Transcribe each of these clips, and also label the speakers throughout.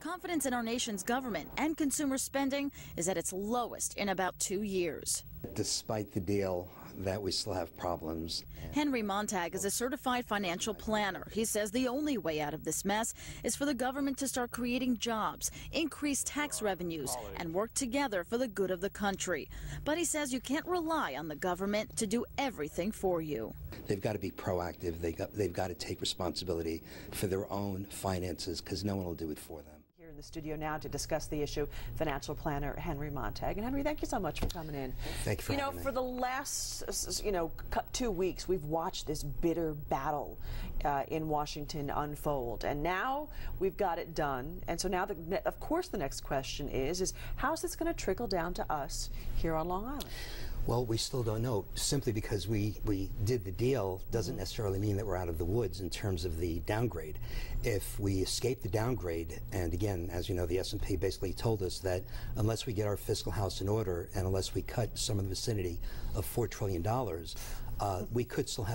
Speaker 1: confidence in our nation's government and consumer spending is at its lowest in about 2 years.
Speaker 2: Despite the deal, that we still have problems.
Speaker 1: Henry Montag is a certified financial planner. He says the only way out of this mess is for the government to start creating jobs, increase tax revenues, and work together for the good of the country. But he says you can't rely on the government to do everything for you.
Speaker 2: They've got to be proactive. They've got to take responsibility for their own finances, because no one will do it for them.
Speaker 3: Here in the studio now to discuss the issue, financial planner Henry Montag. And Henry, thank you so much for coming in.
Speaker 2: Thank you for having me.
Speaker 3: For the last 2 weeks, we've watched this bitter battle in Washington unfold, and now we've got it done. And so now, of course, the next question is how's this going to trickle down to us here on Long Island?
Speaker 2: Well, we still don't know. Simply because we did the deal doesn't necessarily mean that we're out of the woods in terms of the downgrade. If we escape the downgrade, and again, as you know, the S&P basically told us that unless we get our fiscal house in order and unless we cut some in the vicinity of $4 trillion, we could still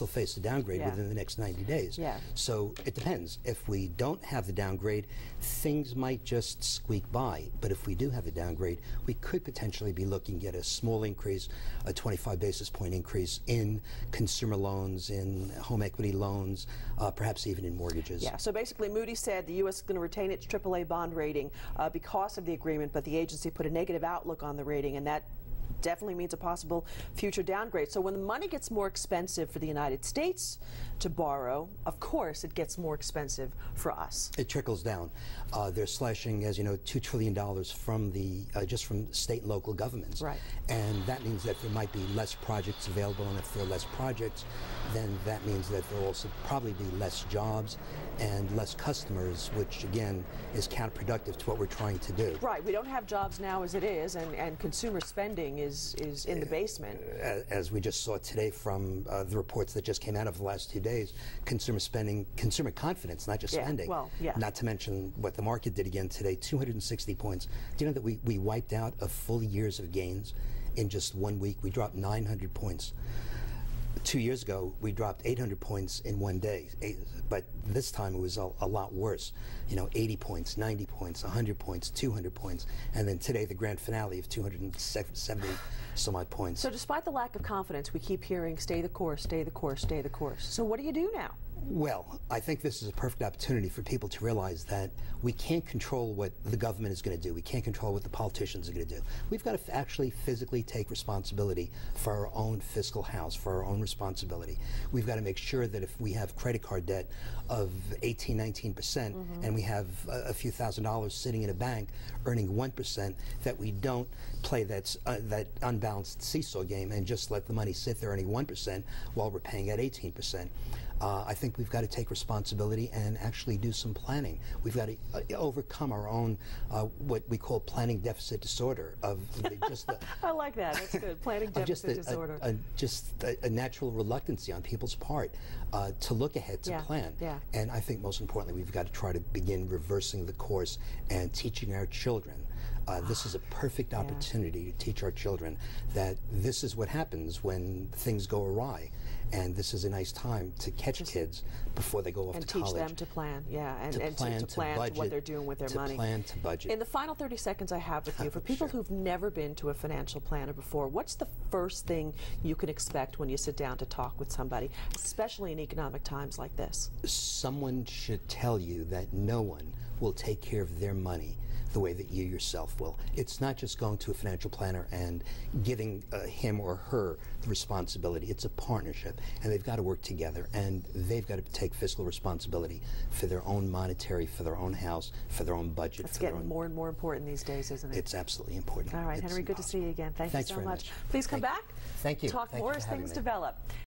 Speaker 2: face a downgrade within the next 90 days. So it depends. If we don't have the downgrade, things might just squeak by. But if we do have the downgrade, we could potentially be looking at a small increase, a 25 basis point increase in consumer loans, in home equity loans, perhaps even in mortgages.
Speaker 3: Yeah, so basically Moody's said the U.S. is going to retain its AAA bond rating because of the agreement, but the agency put a negative outlook on the rating, and that definitely means a possible future downgrade. So when the money gets more expensive for the United States to borrow, of course it gets more expensive for us.
Speaker 2: It trickles down. They're slashing, as you know, $2 trillion from the just from state and local governments.
Speaker 3: Right.
Speaker 2: And that means that there might be less projects available, and if there are less projects, then that means that there will also probably be less jobs and less customers, which again is counterproductive to what we're trying to do.
Speaker 3: Right. We don't have jobs now as it is, and consumer spending is in the basement.
Speaker 2: As we just saw today from the reports that just came out of the last 2 days, consumer spending, consumer confidence, not just spending. Not to mention what the market did again today, 260 points. Do you know that we wiped out a full year's of gains in just 1 week? We dropped 900 points. 2 years ago, we dropped 800 points in 1 day, but this time it was a lot worse. 80 points, 90 points, 100 points, 200 points, and then today the grand finale of 270 some odd points.
Speaker 3: So despite the lack of confidence, we keep hearing, stay the course, stay the course, stay the course. So what do you do now?
Speaker 2: Well, I think this is a perfect opportunity for people to realize that we can't control what the government is going to do. We can't control what the politicians are going to do. We've got to actually physically take responsibility for our own fiscal house, for our own responsibility. We've got to make sure that if we have credit card debt of 18, 19%, and we have a few $1,000s sitting in a bank earning 1%, that we don't play that unbalanced seesaw game and just let the money sit there earning 1% while we're paying at 18%. I think we've got to take responsibility and actually do some planning. We've got to overcome our own what we call planning deficit disorder of just the
Speaker 3: I like that. That's good. Planning deficit disorder.
Speaker 2: Just a natural reluctancy on people's part to look ahead, to plan. And I think most importantly, we've got to try to begin reversing the course and teaching our children. This is a perfect opportunity to teach our children that this is what happens when things go awry, and this is a nice time to catch kids before they go off to college.
Speaker 3: And teach them to plan, and to plan
Speaker 2: budget,
Speaker 3: what they're doing with their money.
Speaker 2: To plan, to budget.
Speaker 3: In the final 30 seconds I have with you, for people who've never been to a financial planner before, what's the first thing you can expect when you sit down to talk with somebody, especially in economic times like this?
Speaker 2: Someone should tell you that no one will take care of their money the way that you yourself will. It's not just going to a financial planner and giving him or her the responsibility. It's a partnership, and they've got to work together, and they've got to take fiscal responsibility for their own monetary, for their own house, for their own budget.
Speaker 3: It's getting more and more important these days, isn't it?
Speaker 2: It's absolutely important.
Speaker 3: All right, Henry, good to see you again. Thank you so much. Please come back.
Speaker 2: Thank you.
Speaker 3: Talk more as things develop.